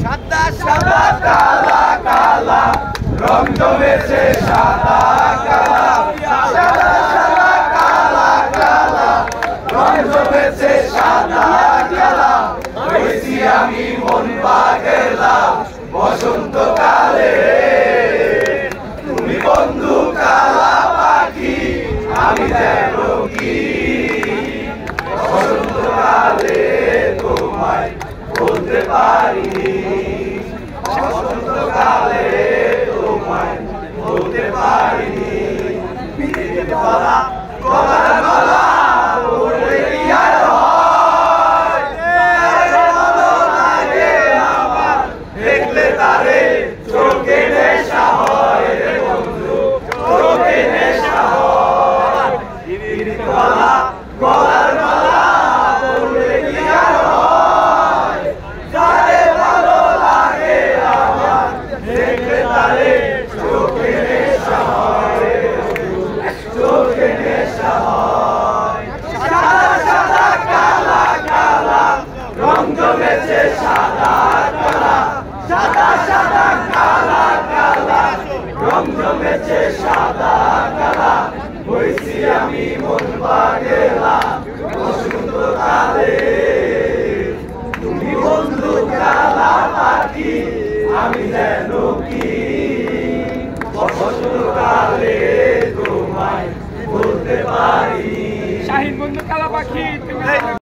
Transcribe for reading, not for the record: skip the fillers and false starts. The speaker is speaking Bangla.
সাদা সাদা কালা কালা রং জমেছে সাদা কালা সাদা সাদা কালা কালা রং জমেছে সাদা কালা হয়েছি আমি মন পাগলা বসন্তকালে তুমি বন্ধু কালা পাখি আমি যেন কি বসন্তকালে তোমায় বলতে পারিনি বসন্তকালে তোমায় বলতে পারিনি গলা গলা গলা বলতে কি আর হয় ভালো লাগে আমার দেখলে তারে চোখে নেশা হয় রে বন্ধু চোখে নেশা হয় গলা গলার মালা বলতে কি আর হয় যারে ভালো লাগে আমার দেখলে তারে চোখে নেশা হয় চোখে নেশা হয় সাদা সাদা কালা কালা রং জমেছে সাদা কালা সাদা সাদা কালা কালা রং জমেছে সাদা কালা হয়েছি আমি মন পাগলা বসন্তকালে তুমি বন্ধু কালা পাখি আমি যেন কি বসন্তকালে তোমায় বলতে পারি শাহিন বন্ধু কালা পাখি তুমি